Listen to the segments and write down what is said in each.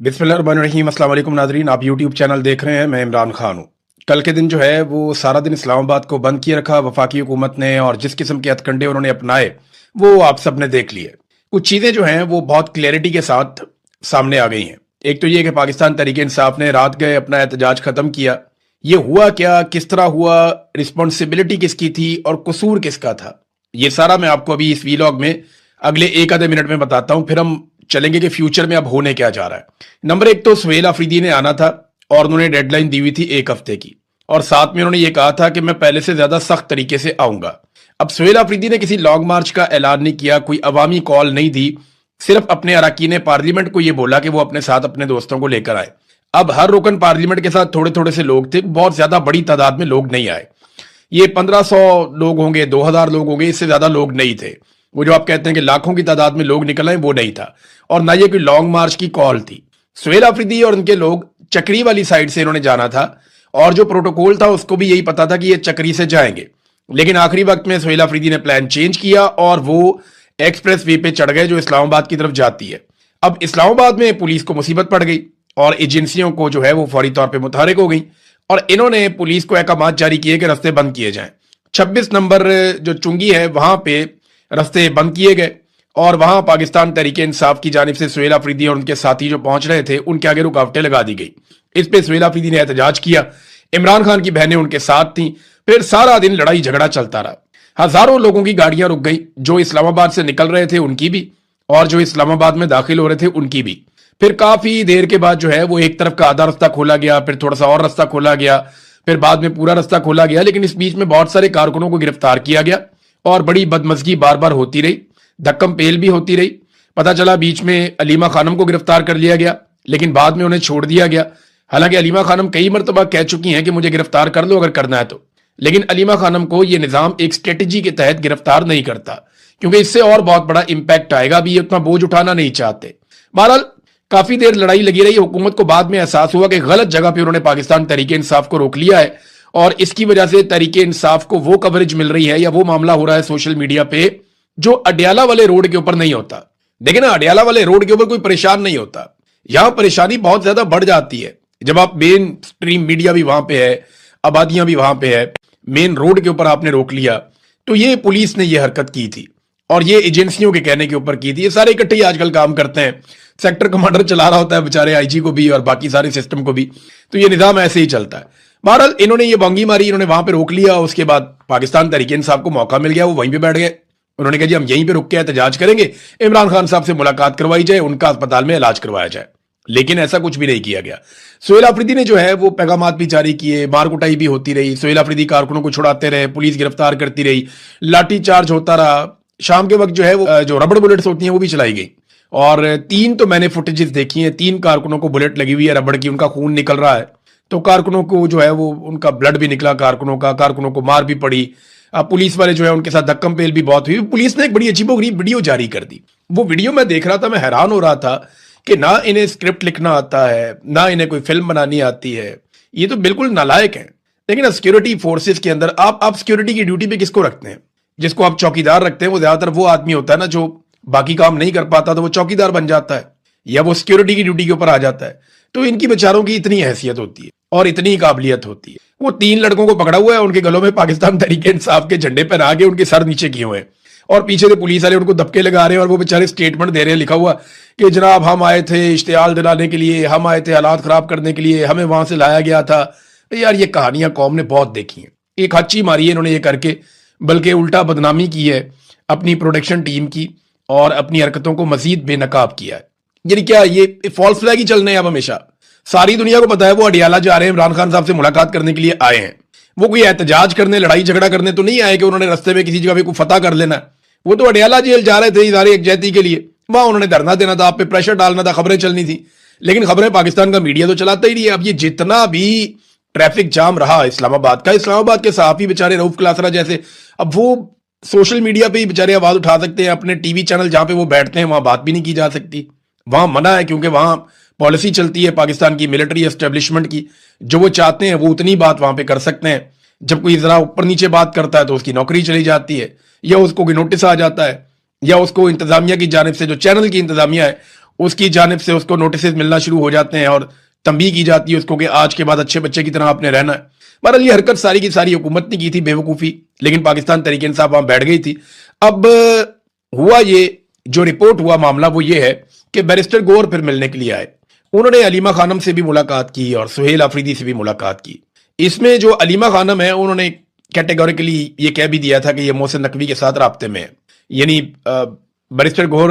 बिस्मिल्लाहिर्रहमानिर्रहीम। अस्सलाम वालेकुम नाज़रीन, आप यूट्यूब चैनल देख रहे हैं। मैं इमरान खान हूँ। कल के दिन जो है वो सारा दिन इस्लामाबाद को बंद किए रखा वफाकी हुकूमत ने, और जिस किस्म के हथकंडे उन्होंने अपनाए वो आप सब ने देख लिए। कुछ चीज़ें जो हैं वो बहुत क्लैरिटी के साथ सामने आ गई हैं। एक तो ये कि पाकिस्तान तहरीक इंसाफ ने रात गए अपना एहतजाज ख़त्म किया। ये हुआ क्या, किस तरह हुआ, रिस्पॉन्सिबिलिटी किसकी थी और कसूर किसका था, ये सारा मैं आपको अभी इस वीलॉग में अगले एक आधे मिनट में बताता हूं। फिर हम चलेंगे कि फ्यूचर में अब होने क्या जा रहा है। नंबर एक तो सुहेल अफरीदी ने आना था और उन्होंने डेडलाइन दी हुई थी 1 हफ्ते की, और साथ में उन्होंने ये कहा था कि मैं पहले से ज्यादा सख्त तरीके से आऊंगा। अब सुहेल अफरीदी ने किसी लॉन्ग मार्च का ऐलान नहीं किया, कोई अवामी कॉल नहीं दी, सिर्फ अपने अरकान पार्लियामेंट को यह बोला कि वो अपने साथ अपने दोस्तों को लेकर आए। अब हर रुकन पार्लियामेंट के साथ थोड़े थोड़े से लोग थे, बहुत ज्यादा बड़ी तादाद में लोग नहीं आए। ये 1500 लोग होंगे, 2000 लोग होंगे, इससे ज्यादा लोग नहीं थे। वो जो आप कहते हैं कि लाखों की तादाद में लोग निकल आए, वो नहीं था। और ना ये कोई लॉन्ग मार्च की कॉल थी। सुहेल अफरीदी और उनके लोग चक्री वाली साइड से इन्होंने जाना था, और जो प्रोटोकॉल था उसको भी यही पता था कि ये चक्री से जाएंगे। लेकिन आखिरी वक्त में सुहेल अफरीदी ने प्लान चेंज किया और वो एक्सप्रेस वे पे चढ़ गए जो इस्लामाबाद की तरफ जाती है। अब इस्लामाबाद में पुलिस को मुसीबत पड़ गई और एजेंसियों को जो है वो फौरी तौर पर मुतहरिक हो गई, और इन्होंने पुलिस को अहकाम जारी किए कि रास्ते बंद किए जाएं। 26 नंबर जो चुंगी है वहां पे रास्ते बंद किए गए, और वहां पाकिस्तान तहरीक इंसाफ की जानिब से सुहेल अफरीदी और उनके साथी जो पहुंच रहे थे उनके आगे रुकावटें लगा दी गई। इस पे सुहेल अफरीदी ने एहतजाज किया, इमरान खान की बहनें उनके साथ थीं। फिर सारा दिन लड़ाई झगड़ा चलता रहा। हजारों लोगों की गाड़ियां रुक गई, जो इस्लामाबाद से निकल रहे थे उनकी भी, और जो इस्लामाबाद में दाखिल हो रहे थे उनकी भी। फिर काफी देर के बाद जो है वो एक तरफ का आधा रास्ता खोला गया, फिर थोड़ा सा और रास्ता खोला गया, फिर बाद में पूरा रास्ता खोला गया। लेकिन इस बीच में बहुत सारे कारकुनों को गिरफ्तार किया गया और बड़ी बदमजगी बार बार होती रही, धक्कम पेल भी होती रही। पता चला बीच में अलीमा खानम को गिरफ्तार कर लिया गया, लेकिन बाद में उन्हें छोड़ दिया गया। हालांकि अलीमा खानम कई मरतबा कह चुकी हैं कि मुझे गिरफ्तार कर लो अगर करना है तो, लेकिन अलीमा खानम को यह निजाम एक स्ट्रेटेजी के तहत गिरफ्तार नहीं करता, क्योंकि इससे और बहुत बड़ा इंपैक्ट आएगा। अभी ये उतना बोझ उठाना नहीं चाहते। बहरहाल काफी देर लड़ाई लगी रही। हुकूमत को बाद में एहसास हुआ कि गलत जगह पर उन्होंने पाकिस्तान तहरीक इंसाफ को रोक लिया है, और इसकी वजह से तहरीक इंसाफ को वो कवरेज मिल रही है या वो मामला हो रहा है सोशल मीडिया पे जो अडयाला वाले रोड के ऊपर नहीं होता। देखिए ना, अडयाला वाले रोड के ऊपर कोई परेशान नहीं होता, यहां परेशानी बहुत ज्यादा बढ़ जाती है जब आप मेन स्ट्रीम मीडिया भी वहां पे है, आबादियां भी वहां पे है, मेन रोड के ऊपर आपने रोक लिया। तो ये पुलिस ने ये हरकत की थी और ये एजेंसियों के कहने के ऊपर की थी। ये सारे इकट्ठे ही आजकल काम करते हैं। सेक्टर कमांडर चला रहा होता है बेचारे, आईजी को भी और बाकी सारे सिस्टम को भी। तो ये निजाम ऐसे ही चलता है। बहरहाल इन्होंने ये बांगी मारी, इन्होंने वहां पे रोक लिया। उसके बाद पाकिस्तान तहरीक इंसाफ को मौका मिल गया, वो वहीं पे बैठ गए। उन्होंने कहा जी हम यहीं पे रुक के एहतजाज करेंगे, इमरान खान साहब से मुलाकात करवाई जाए, उनका अस्पताल में इलाज करवाया जाए। लेकिन ऐसा कुछ भी नहीं किया गया। सुहेल अफरीदी ने जो है वो पैगामात भी जारी किए, मार कुटाई भी होती रही। सुहेल अफरीदी कारकुनों को छुड़ाते रहे, पुलिस गिरफ्तार करती रही, लाठी चार्ज होता रहा। शाम के वक्त जो है वो जो रबड़ बुलेट्स होती हैं वो भी चलाई गई, और 3 तो मैंने फुटेजेस देखी हैं, 3 कारकुनों को बुलेट लगी हुई है रबड़ की, उनका खून निकल रहा है। तो कारकुनों को जो है वो उनका ब्लड भी निकला, कारकुनों को मार भी पड़ी। पुलिस वाले जो है उनके साथ धक्कम पेल भी बहुत हुई। पुलिस ने एक बड़ी अजीबोगरीब वीडियो जारी कर दी। वो वीडियो मैं देख रहा था, मैं हैरान हो रहा था कि ना इन्हें स्क्रिप्ट लिखना आता है, ना इन्हें कोई फिल्म बनानी आती है। ये तो बिल्कुल नालायक है। लेकिन सिक्योरिटी फोर्सेस के अंदर आप सिक्योरिटी की ड्यूटी पे किसको रखते हैं? जिसको आप चौकीदार रखते हैं वो ज्यादातर वो आदमी होता है ना जो बाकी काम नहीं कर पाता, तो वो चौकीदार बन जाता है या वो सिक्योरिटी की ड्यूटी के ऊपर आ जाता है। तो इनकी बेचारों की इतनी हैसियत होती है और इतनी काबिलियत होती है। वो 3 लड़कों को पकड़ा हुआ है, उनके गलों में पाकिस्तान तहरीक इंसाफ के झंडे पहना के उनके सर नीचे किए हुए हैं, और पीछे से पुलिस वाले उनको धक्के लगा रहे हैं, और वो बेचारे स्टेटमेंट दे रहे हैं लिखा हुआ कि जनाब हम आए थे इश्तियाल दिलाने के लिए, हम आए थे हालात खराब करने के लिए, हमें वहां से लाया गया था। यार ये कहानियां कौम ने बहुत देखी हैं। एक हच्ची मारी है इन्होंने ये करके, बल्कि उल्टा बदनामी की है अपनी प्रोडक्शन टीम की, और अपनी हरकतों को मजीद बेनकाब किया है। यानी क्या ये फॉल्स फ्लैग ही चलने हैं अब हमेशा? सारी दुनिया को पता है वो अडियाला जा रहे हैं, इमरान खान साहब से मुलाकात करने के लिए आए हैं। वो कोई एहतजाज करने, लड़ाई झगड़ा करने तो नहीं आए कि उन्होंने रास्ते में किसी जगह पे कोई फतह कर लेना। वो तो अडियाला जेल जा रहे थे इदारे यकजहती के लिए, वहां उन्होंने धरना देना था, आप पे प्रेशर डालना था, खबरें चलनी थी। लेकिन खबरें पाकिस्तान का मीडिया तो चलाता ही नहीं है। अब ये जितना भी ट्रैफिक जाम रहा इस्लामाबाद के सहाफी बेचारे रऊफ क्लासरा जैसे, अब वो सोशल मीडिया पे ही बेचारे आवाज उठा सकते हैं। अपने टीवी चैनल जहां पे वो बैठते हैं वहां बात भी नहीं की जा सकती, वहां मना है, क्योंकि वहां पॉलिसी चलती है पाकिस्तान की मिलिट्री एस्टेब्लिशमेंट की। जो वो चाहते हैं वो उतनी बात वहां पे कर सकते हैं। जब कोई जरा ऊपर नीचे बात करता है तो उसकी नौकरी चली जाती है, या उसको कोई नोटिस आ जाता है, या उसको इंतजामिया की जानिब से, जो चैनल की इंतजामिया है उसकी जानिब से उसको नोटिस मिलना शुरू हो जाते हैं और तंबीह की जाती है उसको कि आज के बाद अच्छे बच्चे की तरह आपने रहना है। बहरहाल ये हरकत सारी की सारी हुकूमत ने की थी, बेवकूफ़ी, लेकिन पाकिस्तान तहरीक इंसाफ वहां बैठ गई थी। अब हुआ ये, जो रिपोर्ट हुआ मामला वो ये है कि बैरिस्टर गौर फिर मिलने के लिए आए। उन्होंने अलीमा खानम से भी मुलाकात की और सुहेल अफरीदी से भी मुलाकात की। इसमें जो अलीमा खानम है उन्होंने कैटेगोरिकली ये कह भी दिया था कि ये मोहसिन नकवी के साथ राब्ते में है। यानी बैरिस्टर गौर,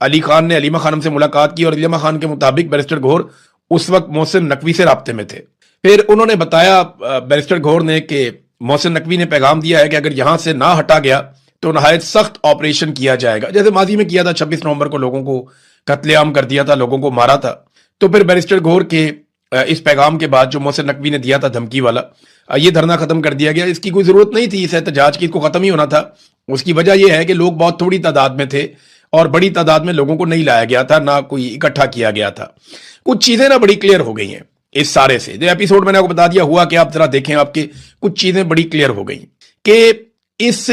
अली खान ने अलीमा खानम से मुलाकात की और अलीमा खान के मुताबिक बैरिस्टर गौर उस वक्त मोहसिन नकवी से राब्ते में थे। फिर उन्होंने बताया बैरिस्टर गौर ने कि मोहसिन नकवी ने पैगाम दिया है कि अगर यहां से ना हटा गया तो नहायत सख्त ऑपरेशन किया जाएगा, जैसे माजी में किया था। 26 नवंबर को लोगों को कत्लेआम कर दिया था, लोगों को मारा था। तो फिर बैरिस्टर गौर के इस पैगाम के बाद जो मोहसिन नकवी ने दिया था धमकी वाला, ये धरना खत्म कर दिया गया। इसकी कोई जरूरत नहीं थी, इस एहतजाज की, इसको खत्म ही होना था। उसकी वजह यह है कि लोग बहुत थोड़ी तादाद में थे और बड़ी तादाद में लोगों को नहीं लाया गया था, ना कोई इकट्ठा किया गया था। कुछ चीजें ना बड़ी क्लियर हो गई हैं इस सारे से। जो एपिसोड मैंने आपको बता दिया हुआ कि आप जरा देखें, आपके कुछ चीजें बड़ी क्लियर हो गई कि इस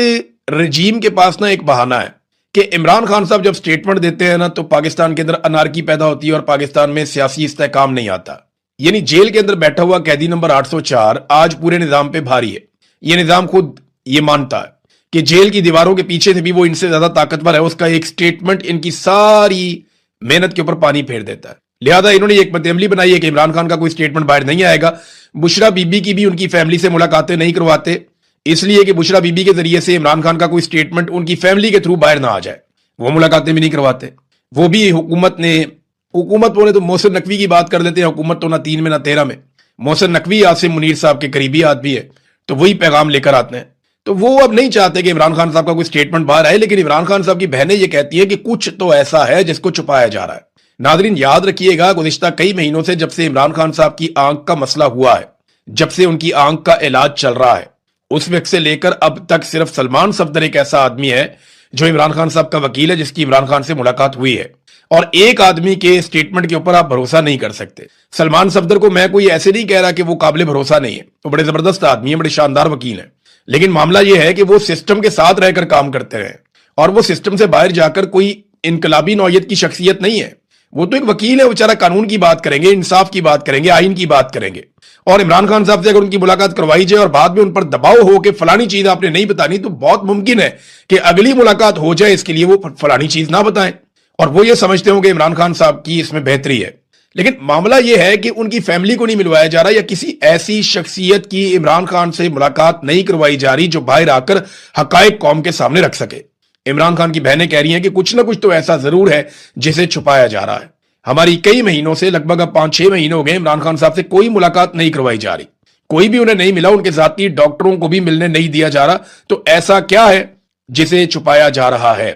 रजीम के पास ना एक बहाना है कि इमरान खान साहब जब स्टेटमेंट देते हैं ना तो पाकिस्तान के अंदर अनारकी पैदा होती है और पाकिस्तान में सियासी इस्तेहकाम नहीं आता। यानी जेल के अंदर बैठा हुआ कैदी नंबर 804 आज पूरे निजाम पे भारी है। ये निजाम खुद ये मानता है कि जेल की दीवारों के पीछे से भी वो इनसे ज्यादा ताकतवर है। उसका एक स्टेटमेंट इनकी सारी मेहनत के ऊपर पानी फेर देता है। लिहाजा इन्होंने एक मतेअमली बनाई है कि इमरान खान का कोई स्टेटमेंट बाहर नहीं आएगा। बुशरा बीबी की भी उनकी फैमिली से मुलाकातें नहीं करवाते, इसलिए कि बुशरा बीबी के जरिए से इमरान खान का कोई स्टेटमेंट उनकी फैमिली के थ्रू बाहर ना आ जाए। वो मुलाकातें भी नहीं करवाते। वो भी हुकूमत बोले तो मोहसिन नकवी की बात कर लेते हैं। हुकूमत तो ना 3 में ना 13 में। मोहसिन नकवी आसिम मुनीर साहब के करीबी आदमी है, तो वही पैगाम लेकर आते हैं। तो वो अब नहीं चाहते कि इमरान खान साहब का कोई स्टेटमेंट बाहर आए, लेकिन इमरान खान साहब की बहनें ये कहती है कि कुछ तो ऐसा है जिसको छुपाया जा रहा है। नादरीन याद रखिएगा, गुज़िश्ता कई महीनों से जब से इमरान खान साहब की आंख का मसला हुआ है, जब से उनकी आंख का इलाज चल रहा है, उस वक्त से लेकर अब तक सिर्फ सलमान सफदर एक ऐसा आदमी है जो इमरान खान साहब का वकील है, जिसकी इमरान खान से मुलाकात हुई है। और एक आदमी के स्टेटमेंट के ऊपर आप भरोसा नहीं कर सकते। सलमान सफदर को मैं कोई ऐसे नहीं कह रहा कि वो काबिल भरोसा नहीं है, वो बड़े जबरदस्त आदमी है, बड़े शानदार वकील है। लेकिन मामला यह है कि वो सिस्टम के साथ रहकर काम करते रहे और वो सिस्टम से बाहर जाकर कोई इनकलाबी नौयत की शख्सियत नहीं है। वो तो एक वकील है, बेचारा कानून की बात करेंगे, इंसाफ की बात करेंगे, आइन की बात करेंगे। और इमरान खान साहब से अगर उनकी मुलाकात करवाई जाए और बाद में उन पर दबाव हो कि फलानी चीज आपने नहीं बतानी, तो बहुत मुमकिन है कि अगली मुलाकात हो जाए इसके लिए वो फलानी चीज ना बताएं और वो ये समझते हो कि इमरान खान साहब की इसमें बेहतरी है। लेकिन मामला यह है कि उनकी फैमिली को नहीं मिलवाया जा रहा या किसी ऐसी शख्सियत की इमरान खान से मुलाकात नहीं करवाई जा रही जो बाहर आकर हकायक कौम के सामने रख सके। इमरान खान की बहनें कह रही हैं कि कुछ ना कुछ तो ऐसा जरूर है जिसे छुपाया जा रहा है। हमारी कई महीनों से, लगभग अब 5-6 महीने हो गए, इमरान खान साहब से कोई मुलाकात नहीं करवाई जा रही। कोई भी उन्हें नहीं मिला, उनके जाती डॉक्टरों को भी मिलने नहीं दिया जा रहा। तो ऐसा क्या है जिसे छुपाया जा रहा है?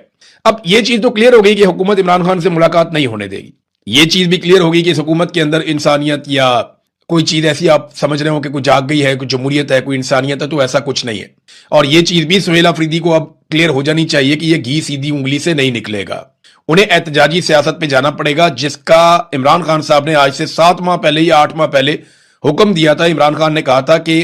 अब यह चीज तो क्लियर हो गई कि हुकूमत इमरान खान से मुलाकात नहीं होने देगी। यह चीज भी क्लियर होगी कि इस हुकूमत के अंदर इंसानियत या कोई चीज ऐसी आप समझ रहे हो कि कोई जाग गई है, कोई जमहूरियत है, कोई इंसानियत है, तो ऐसा कुछ नहीं है। और यह चीज भी सुहेल अफरीदी को अब क्लियर हो जानी चाहिए कि यह घी सीधी उंगली से नहीं निकलेगा। उन्हें एहतजाजी सियासत पे जाना पड़ेगा, जिसका इमरान खान साहब ने आज से 7 माह पहले या 8 माह पहले हुक्म दिया था। इमरान खान ने कहा था कि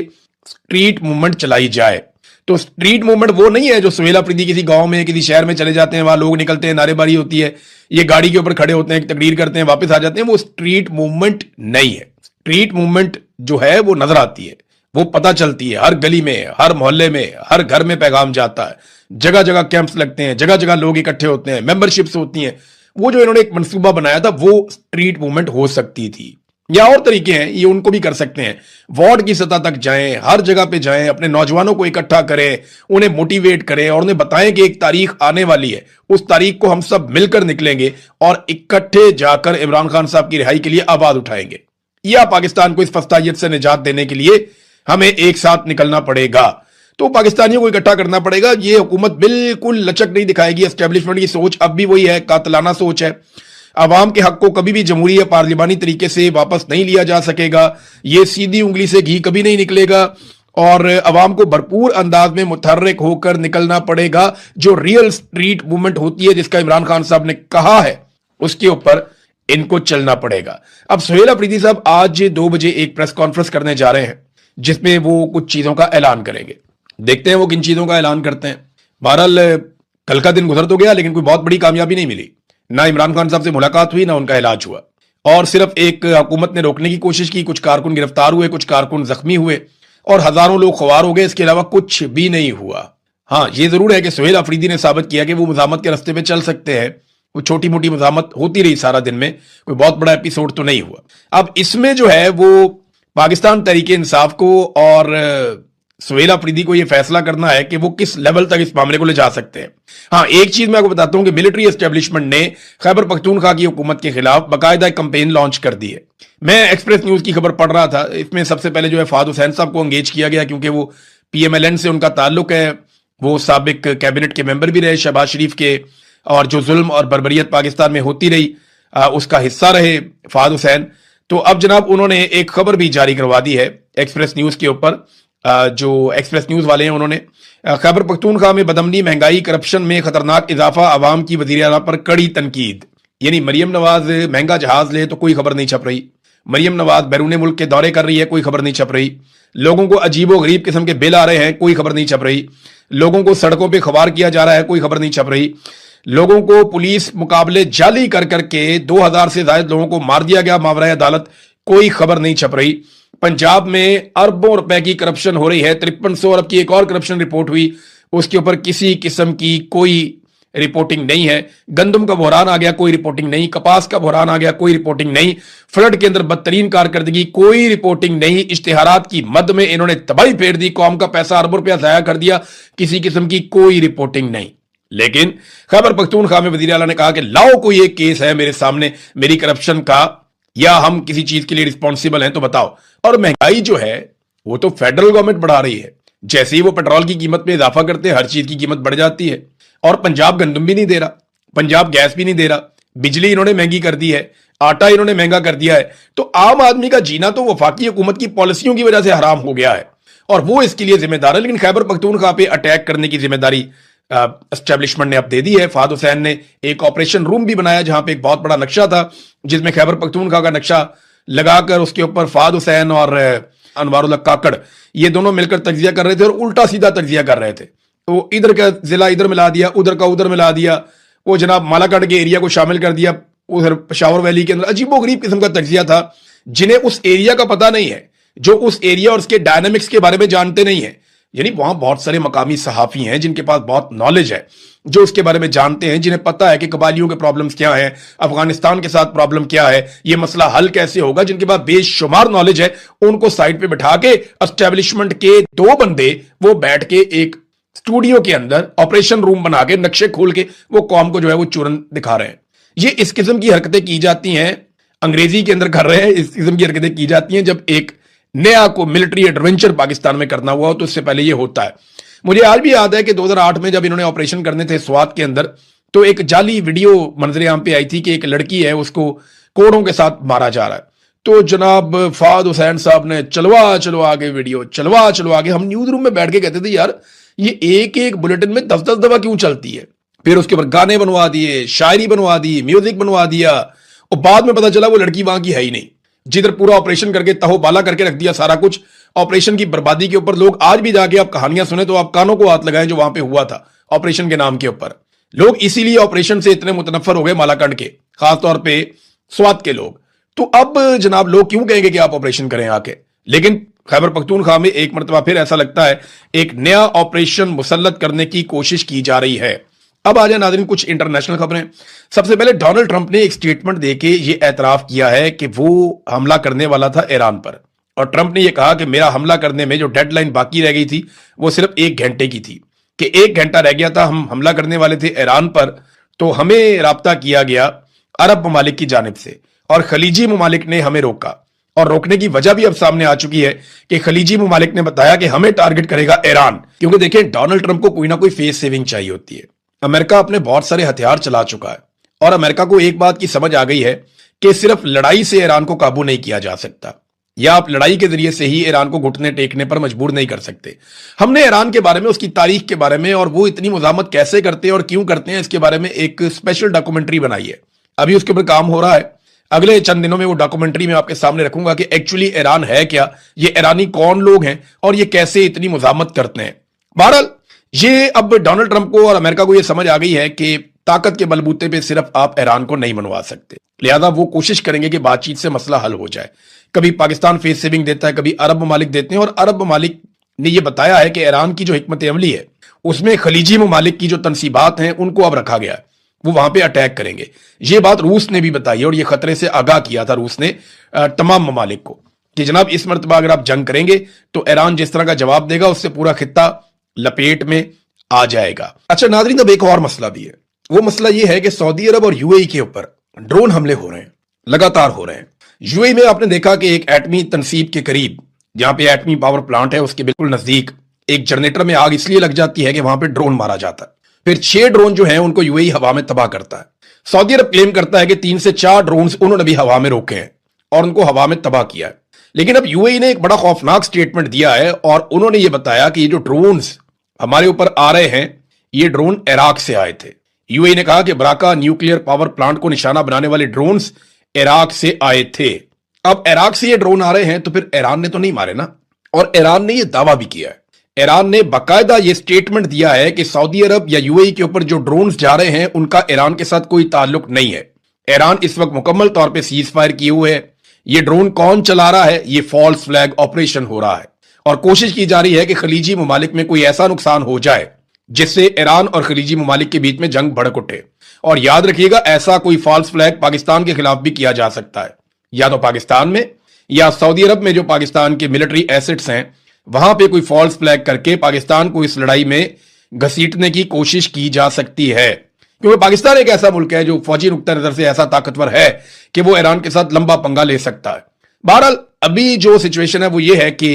स्ट्रीट मूवमेंट चलाई जाए। तो स्ट्रीट मूवमेंट वो नहीं है जो सुहेल अफरीदी किसी गांव में, किसी शहर में चले जाते हैं, वहां लोग निकलते हैं, नारेबाजी होती है, ये गाड़ी के ऊपर खड़े होते हैं, तकरीर करते हैं, वापस आ जाते हैं। वो स्ट्रीट मूवमेंट नहीं है। स्ट्रीट मूवमेंट जो है वो नजर आती है, वो पता चलती है, हर गली में, हर मोहल्ले में, हर घर में पैगाम जाता है, जगह जगह कैंप्स लगते हैं, जगह जगह लोग इकट्ठे होते हैं, मेंबरशिप्स होती हैं। वो जो इन्होंने एक मंसूबा बनाया था वो स्ट्रीट मूवमेंट हो सकती थी। या और तरीके हैं, ये उनको भी कर सकते हैं। वार्ड की सतह तक जाएं, हर जगह पे जाएं, अपने नौजवानों को इकट्ठा करें, उन्हें मोटिवेट करें और उन्हें बताएं कि एक तारीख आने वाली है, उस तारीख को हम सब मिलकर निकलेंगे और इकट्ठे जाकर इमरान खान साहब की रिहाई के लिए आवाज उठाएंगे। या पाकिस्तान को इस फस्तायत से निजात देने के लिए हमें एक साथ निकलना पड़ेगा। तो पाकिस्तानियों को इकट्ठा करना पड़ेगा। ये हुकूमत बिल्कुल लचक नहीं दिखाएगी। एस्टेब्लिशमेंट की सोच अब भी वही है, कातलाना सोच है। अवाम के हक को कभी भी जमहूरी या पार्लिमानी तरीके से वापस नहीं लिया जा सकेगा। ये सीधी उंगली से घी कभी नहीं निकलेगा और अवाम को भरपूर अंदाज में मुतहर्रिक होकर निकलना पड़ेगा। जो रियल स्ट्रीट मूवमेंट होती है, जिसका इमरान खान साहब ने कहा है, उसके ऊपर इनको चलना पड़ेगा। अब सुहेल अफरीदी साहब आज 2 बजे एक प्रेस कॉन्फ्रेंस करने जा रहे हैं, जिसमें वो कुछ चीजों का ऐलान करेंगे। देखते हैं वो किन चीजों का ऐलान करते हैं। बहरहाल कल का दिन गुजर तो गया, लेकिन कोई बहुत बड़ी कामयाबी नहीं मिली। ना इमरान खान साहब से मुलाकात हुई, ना उनका इलाज हुआ, और सिर्फ एक हुकूमत ने रोकने की कोशिश की, कुछ कारकुन गिरफ्तार हुए, कुछ कारकुन जख्मी हुए और हजारों लोग ख्वार हो गए। इसके अलावा कुछ भी नहीं हुआ। हाँ, ये जरूर है कि सुहेल अफरीदी ने साबित किया कि वो मुजामत के रास्ते पे चल सकते हैं। वो छोटी मोटी मुजामत होती रही सारा दिन में, कोई बहुत बड़ा एपिसोड तो नहीं हुआ। अब इसमें जो है वो पाकिस्तान तहरीके इंसाफ को और सुहेल अफरीदी को यह फैसला करना है कि वो किस लेवल तक इस मामले को ले जा सकते हैं। हाँ, एक चीज मैं आपको बताता हूं कि मिलिट्री एस्टेब्लिशमेंट ने खैबर पख्तूनख्वा की हुकूमत के खिलाफ बाकायदा कंपेन लॉन्च कर दी है। मैं एक्सप्रेस न्यूज की खबर पढ़ रहा था, इसमें सबसे पहले जो है फहद हुसैन साहब को एंगेज किया गया, क्योंकि वो PMLN से उनका ताल्लुक है। वो साबिक कैबिनेट के मेंबर भी रहे शहबाज शरीफ के, और जो जुल्म और बर्बरियत पाकिस्तान में होती रही उसका हिस्सा रहे फहद हुसैन। तो अब जनाब उन्होंने एक खबर भी जारी करवा दी है एक्सप्रेस न्यूज के ऊपर। जो एक्सप्रेस न्यूज वाले हैं उन्होंने खैबर पख्तूनख्वा में बदमनी, महंगाई, करप्शन में खतरनाक इजाफा, अवाम की वजीर आला पर कड़ी तनकीद। यानी मरियम नवाज महंगा जहाज ले तो कोई खबर नहीं छप रही, मरियम नवाज बैरून मुल्क के दौरे कर रही है, कोई खबर नहीं छप रही, लोगों को अजीबो गरीब किस्म के बिल आ रहे हैं, कोई खबर नहीं छप रही, लोगों को सड़कों पर खबार किया जा रहा है, कोई खबर नहीं छप रही, लोगों को पुलिस मुकाबले जाली कर करके 2000 से ज्यादा लोगों को मार दिया गया मावराए अदालत, कोई खबर नहीं छप रही। पंजाब में अरबों रुपए की करप्शन हो रही है, 5300 अरब की एक और करप्शन रिपोर्ट हुई, उसके ऊपर किसी किस्म की कोई रिपोर्टिंग नहीं है। गंदम का बहरान आ गया, कोई रिपोर्टिंग नहीं। कपास का बहरान आ गया, कोई रिपोर्टिंग नहीं। फ्लड के अंदर बदतरीन कारकर्दगी, कोई रिपोर्टिंग नहीं। इश्तिहारात की मद में इन्होंने तबाही फेर दी, कौम का पैसा अरबों रुपया जाया कर दिया, किसी किस्म की कोई रिपोर्टिंग नहीं। लेकिन खैबर पख्तूनख्वा में वजीर आला ने कहा कि लाओ कोई एक केस है मेरे सामने मेरी करप्शन का, या हम किसी चीज के लिए रिस्पॉन्सिबल हैं तो बताओ। और महंगाई जो है वो तो फेडरल गवर्नमेंट बढ़ा रही है, जैसे ही वो पेट्रोल की कीमत में इजाफा करते हैं हर चीज की कीमत बढ़ जाती है। और पंजाब गंदम भी नहीं दे रहा, पंजाब गैस भी नहीं दे रहा, बिजली इन्होंने महंगी कर दी है, आटा इन्होंने महंगा कर दिया है। तो आम आदमी का जीना तो वफाकी हुकूमत की पॉलिसियों की वजह से हराम हो गया है और वो इसके लिए जिम्मेदार है। लेकिन खैबर पख्तूनख्वा पे अटैक करने की जिम्मेदारी एस्टेब्लिशमेंट ने अब दे दी है। फहद हुसैन ने एक ऑपरेशन रूम भी बनाया जहां पे एक बहुत बड़ा नक्शा था, जिसमें खैबर पख्तूनख्वा का नक्शा लगाकर उसके ऊपर फहद हुसैन और अनवारुल्लाह काकड़ ये दोनों मिलकर तज्जिया कर रहे थे और उल्टा सीधा तज्जिया कर रहे थे। तो इधर का जिला इधर मिला दिया, उधर का उधर मिला दिया, वो जनाब मालाकाट के एरिया को शामिल कर दिया उधर पेशावर वैली के अंदर। अजीबो गरीब किस्म का तज्जिया था, जिन्हें उस एरिया का पता नहीं है, जो उस एरिया और उसके डायनामिक्स के बारे में जानते नहीं है। यानी वहां बहुत सारे मकामी सहाफी हैं जिनके पास बहुत नॉलेज है, जो उसके बारे में जानते हैं, जिन्हें पता है कि कबालियों के प्रॉब्लम्स क्या हैं, अफगानिस्तान के साथ प्रॉब्लम क्या है, ये मसला हल कैसे होगा, जिनके पास बेशुमार नॉलेज है। उनको साइड पे बिठा के एस्टेब्लिशमेंट के 2 बंदे वो बैठ के एक स्टूडियो के अंदर ऑपरेशन रूम बना के नक्शे खोल के वो कौम को जो है वो चूरन दिखा रहे हैं। ये इस किस्म की हरकतें की जाती हैं, अंग्रेजी के अंदर कर रहे हैं, इस किस्म की हरकतें की जाती हैं जब एक नया को मिलिट्री एडवेंचर पाकिस्तान में करना हुआ हो, तो इससे पहले ये होता है। मुझे आज भी याद है कि 2008 में जब इन्होंने ऑपरेशन करने थे स्वात के अंदर, तो एक जाली वीडियो मंजरेआम पे आई थी कि एक लड़की है उसको कोड़ों के साथ मारा जा रहा है। तो जनाब फहद हुसैन साहब ने चलवा के वीडियो चलवा के, हम न्यूज रूम में बैठ के कहते थे यार ये एक एक बुलेटिन में 10-10 दफा क्यों चलती है। फिर उसके ऊपर गाने बनवा दिए, शायरी बनवा दी, म्यूजिक बनवा दिया, और बाद में पता चला वो लड़की वहां की है ही नहीं, जिधर पूरा ऑपरेशन करके तहो बाला करके रख दिया सारा कुछ। ऑपरेशन की बर्बादी के ऊपर लोग आज भी जाके आप कहानियां सुने तो आप कानों को हाथ लगाएं जो वहां पे हुआ था ऑपरेशन के नाम के ऊपर। लोग इसीलिए ऑपरेशन से इतने मुतनफर हो गए मालाकांड के, खासतौर पे स्वात के लोग। तो अब जनाब लोग क्यों कहेंगे कि आप ऑपरेशन करें आके। लेकिन खैबर पख्तूनख्वा में एक मरतबा फिर ऐसा लगता है एक नया ऑपरेशन मुसल्लत करने की कोशिश की जा रही है। अब आ जाए नाज़रीन कुछ इंटरनेशनल खबरें। सबसे पहले डोनाल्ड ट्रंप ने एक स्टेटमेंट देके ये एतराफ किया है कि वो हमला करने वाला था ईरान पर, और ट्रंप ने यह कहा कि मेरा हमला करने में जो डेडलाइन बाकी रह गई थी वो सिर्फ 1 घंटे की थी, कि 1 घंटा रह गया था, हम हमला करने वाले थे ईरान पर, तो हमें राब्ता किया गया अरब ममालिक की जानिब से और खलीजी ममालिक ने हमें रोका। और रोकने की वजह भी अब सामने आ चुकी है कि खलीजी ममालिक ने बताया कि हमें टारगेट करेगा ईरान, क्योंकि देखिए डोनाल्ड ट्रंप को कोई ना कोई फेस सेविंग चाहिए होती है। अमेरिका अपने बहुत सारे हथियार चला चुका है और अमेरिका को एक बात की समझ आ गई है कि सिर्फ लड़ाई से ईरान को काबू नहीं किया जा सकता, या आप लड़ाई के जरिए से ही ईरान को घुटने टेकने पर मजबूर नहीं कर सकते। हमने ईरान के बारे में, उसकी तारीख के बारे में और वो इतनी मुजामत कैसे करते हैं और क्यों करते हैं इसके बारे में एक स्पेशल डॉक्यूमेंट्री बनाई है। अभी उसके ऊपर काम हो रहा है, अगले चंद दिनों में वो डॉक्यूमेंट्री में आपके सामने रखूंगा कि एक्चुअली ईरान है क्या, ये ईरानी कौन लोग हैं और ये कैसे इतनी मुजामत करते हैं। बहरहाल ये अब डोनाल्ड ट्रंप को और अमेरिका को ये समझ आ गई है कि ताकत के बलबूते पे सिर्फ आप ईरान को नहीं मनवा सकते। लिहाजा वो कोशिश करेंगे कि बातचीत से मसला हल हो जाए। कभी पाकिस्तान फेस सेविंग देता है, कभी अरब ममालिक देते हैं, और अरब ममालिक ने यह बताया है कि ईरान की जो हिकमत अमली है उसमें खलीजी ममालिक की जो तनसीबात हैं उनको अब रखा गया है, वो वहां पे अटैक करेंगे। ये बात रूस ने भी बताई है और ये खतरे से आगाह किया था रूस ने तमाम ममालिक को कि जनाब इस मरतबा अगर आप जंग करेंगे तो ईरान जिस तरह का जवाब देगा उससे पूरा खित्ता लपेट में आ जाएगा। अच्छा नाज़रीन, अब एक और मसला भी है। वो मसला ये है कि सऊदी अरब और यूएई के ऊपर ड्रोन हमले हो रहे हैं, लगातार हो रहे हैं। यूएई में आपने देखा कि एक एटमी तनसीब के करीब, जहां पे एटमी पावर प्लांट है, उसके बिल्कुल नजदीक एक जनरेटर में आग इसलिए लग जाती है कि वहां पे ड्रोन मारा जाता है। फिर 6 ड्रोन जो है उनको यूएई हवा में तबाह करता है। सऊदी अरब क्लेम करता है कि 3 से 4 ड्रोन उन्होंने भी हवा में रोके हैं और उनको हवा में तबाह किया है। लेकिन अब यूएई ने एक बड़ा खौफनाक स्टेटमेंट दिया है और उन्होंने ये बताया कि ये जो ड्रोन्स हमारे ऊपर आ रहे हैं ये ड्रोन इराक से आए थे। यूएई ने कहा कि बराका न्यूक्लियर पावर प्लांट को निशाना बनाने वाले ड्रोन्स इराक से आए थे। अब इराक से ये ड्रोन आ रहे हैं तो फिर ईरान ने तो नहीं मारे ना। और ईरान ने ये दावा भी किया है, ईरान ने बाकायदा ये स्टेटमेंट दिया है कि सऊदी अरब या यूएई के ऊपर जो ड्रोन्स जा रहे हैं उनका ईरान के साथ कोई ताल्लुक नहीं है। ईरान इस वक्त मुकम्मल तौर पे सीज फायर किए हुए है। ये ड्रोन कौन चला रहा है, ये फॉल्स फ्लैग ऑपरेशन हो रहा है और कोशिश की जा रही है कि खलीजी ममालिक में कोई ऐसा नुकसान हो जाए जिससे ईरान और खलीजी ममालिक के बीच में जंग भड़क उठे। और याद रखिएगा, ऐसा कोई फॉल्स फ्लैग पाकिस्तान के खिलाफ भी किया जा सकता है, या तो पाकिस्तान में या सऊदी अरब में जो पाकिस्तान के मिलिट्री एसेट्स हैं वहां पे कोई फॉल्स फ्लैग करके पाकिस्तान को इस लड़ाई में घसीटने की कोशिश की जा सकती है। क्योंकि पाकिस्तान एक ऐसा मुल्क है जो फौजी नुक्ता नजर से ऐसा ताकतवर है कि वो ईरान के साथ लंबा पंगा ले सकता है। बहरहाल अभी जो सिचुएशन है वो ये है कि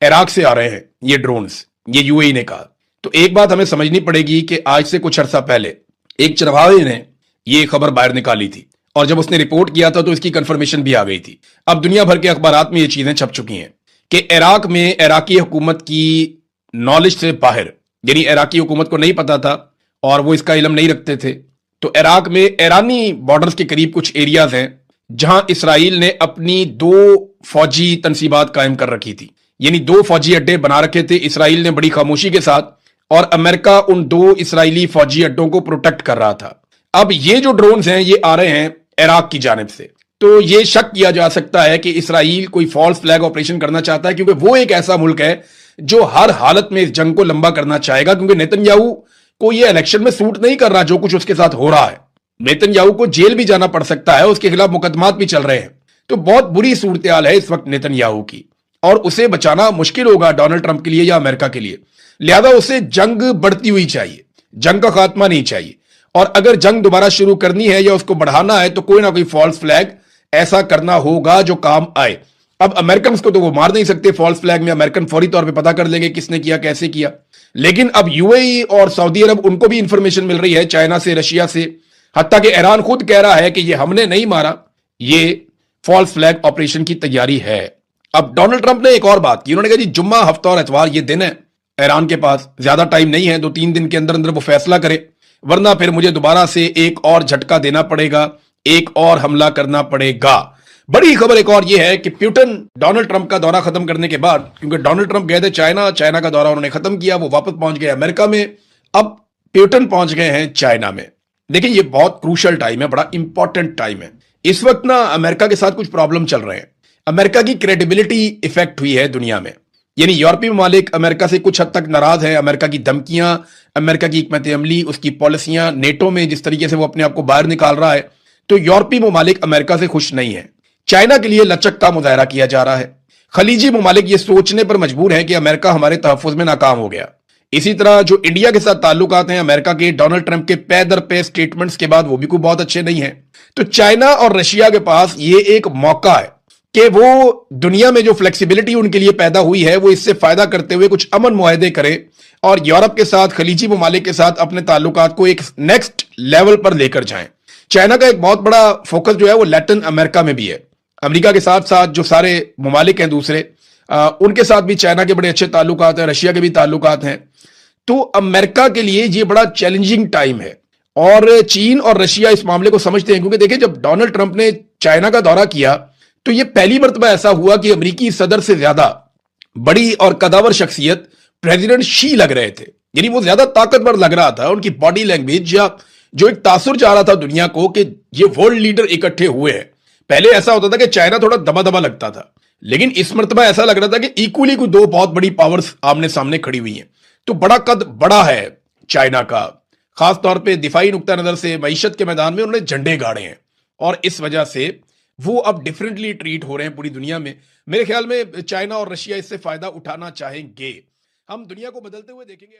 इराक से आ रहे हैं ये ड्रोन्स, ये यूएई ने कहा। तो एक बात हमें समझनी पड़ेगी कि आज से कुछ अरसा पहले एक चरवाहे ने ये खबर बाहर निकाली थी और जब उसने रिपोर्ट किया था तो इसकी कंफर्मेशन भी आ गई थी। अब दुनिया भर के अखबारात में ये चीजें छप चुकी हैं कि इराक में इराकी हुकूमत की नॉलेज से बाहर, यानी इराकी हुकूमत को नहीं पता था और वो इसका इल्म नहीं रखते थे, तो इराक में ईरानी बॉर्डर्स के करीब कुछ एरियाज हैं जहां इसराइल ने अपनी 2 फौजी तनसीबात कायम कर रखी थी, यानी 2 फौजी अड्डे बना रखे थे इसराइल ने बड़ी खामोशी के साथ, और अमेरिका उन 2 इसराइली फौजी अड्डों को प्रोटेक्ट कर रहा था। अब ये जो ड्रोन्स हैं ये आ रहे हैं इराक की जानिब से, तो ये शक किया जा सकता है कि इसराइल कोई फॉल्स फ्लैग ऑपरेशन करना चाहता है, क्योंकि वो एक ऐसा मुल्क है जो हर हालत में इस जंग को लंबा करना चाहेगा। क्योंकि नेतन्याहू को ये इलेक्शन में सूट नहीं कर रहा जो कुछ उसके साथ हो रहा है। नेतन्याहू को जेल भी जाना पड़ सकता है, उसके खिलाफ मुकदमात भी चल रहे हैं। तो बहुत बुरी सूरत हाल है इस वक्त नेतन्याहू की, और उसे बचाना मुश्किल होगा डोनाल्ड ट्रंप के लिए या अमेरिका के लिए। लिहाजा उसे जंग बढ़ती हुई चाहिए, जंग का खात्मा नहीं चाहिए। और अगर जंग दोबारा शुरू करनी है या उसको बढ़ाना है तो कोई ना कोई फॉल्स फ्लैग ऐसा करना होगा जो काम आए। अब अमेरिकन को तो वो मार नहीं सकते फॉल्स फ्लैग में, अमेरिकन फौरी तौर पे पता कर लेंगे किसने किया कैसे किया। लेकिन अब यूएई और सऊदी अरब उनको भी इंफॉर्मेशन मिल रही है चाइना से, रशिया से, हत्ता कि ईरान खुद कह रहा है कि ये हमने नहीं मारा, ये फॉल्स फ्लैग ऑपरेशन की तैयारी है। अब डोनाल्ड ट्रंप ने एक और बात की, उन्होंने कहा जी जुम्मा, हफ्ता और एतवार ये दिन है, ईरान के पास ज्यादा टाइम नहीं है, 2-3 दिन के अंदर अंदर वो फैसला करे, वरना फिर मुझे दोबारा से एक और झटका देना पड़ेगा, एक और हमला करना पड़ेगा। बड़ी खबर एक और ये है कि पुतिन डोनाल्ड ट्रंप का दौरा खत्म करने के बाद, क्योंकि डोनाल्ड ट्रंप गए थे चाइना, चाइना का दौरा उन्होंने खत्म किया, वो वापस पहुंच गए अमेरिका में, अब पुतिन पहुंच गए हैं चाइना में। देखिए ये बहुत क्रूशल टाइम है, बड़ा इंपॉर्टेंट टाइम है। इस वक्त ना अमेरिका के साथ कुछ प्रॉब्लम चल रहे हैं, अमेरिका की क्रेडिबिलिटी इफेक्ट हुई है दुनिया में, यानी यूरोपीय ममालिक अमेरिका से कुछ हद तक नाराज है। अमेरिका की धमकियां, अमेरिका की हिकमत अमली, उसकी पॉलिसियां, नेटो में जिस तरीके से वो अपने आप को बाहर निकाल रहा है, तो यूरोपीय ममालिक अमेरिका से खुश नहीं है। चाइना के लिए लचक का मुजाहरा किया जा रहा है। खलीजी ममालिक ये सोचने पर मजबूर है कि अमेरिका हमारे तहफ्फुज में नाकाम हो गया। इसी तरह जो इंडिया के साथ ताल्लुकात हैं अमेरिका के, डोनाल्ड ट्रंप के पे दर पे स्टेटमेंट्स के बाद वो भी कोई बहुत अच्छे नहीं है। तो चाइना और रशिया के पास ये एक मौका है कि वो दुनिया में जो फ्लेक्सिबिलिटी उनके लिए पैदा हुई है वो इससे फायदा करते हुए कुछ अमन मुआहदे करें और यूरोप के साथ, खलीजी ममालिक के साथ अपने ताल्लुकात को एक नेक्स्ट लेवल पर लेकर जाएं। चाइना का एक बहुत बड़ा फोकस जो है वो लैटिन अमेरिका में भी है। अमेरिका के साथ साथ जो सारे ममालिक हैं दूसरे, उनके साथ भी चाइना के बड़े अच्छे ताल्लुकात हैं, रशिया के भी ताल्लुकात हैं। तो अमेरिका के लिए ये बड़ा चैलेंजिंग टाइम है और चीन और रशिया इस मामले को समझते हैं, क्योंकि देखिए जब डोनाल्ड ट्रंप ने चाइना का दौरा किया तो ये पहली मर्तबा ऐसा हुआ कि अमेरिकी सदर से ज्यादा बड़ी और कदावर शख्सियत प्रेसिडेंट शी लग रहे थे, यानी वो ज्यादा ताकतवर लग रहा था। उनकी बॉडी लैंग्वेज या जो एक तासुर जा रहा था दुनिया को कि ये वर्ल्ड लीडर इकट्ठे हुए हैं। पहले ऐसा होता था कि चाइना थोड़ा दबा दबा लगता था, लेकिन इस मर्तबा ऐसा लग रहा था कि इक्वली कोई दो बहुत बड़ी पावर्स आमने सामने खड़ी हुई हैं। तो बड़ा कद बड़ा है चाइना का, खास तौर पे दिफाई नुक्ता नजर से मईशत के मैदान में उन्होंने झंडे गाड़े हैं, और इस वजह से वो अब डिफरेंटली ट्रीट हो रहे हैं पूरी दुनिया में। मेरे ख्याल में चाइना और रशिया इससे फायदा उठाना चाहेंगे। हम दुनिया को बदलते हुए देखेंगे।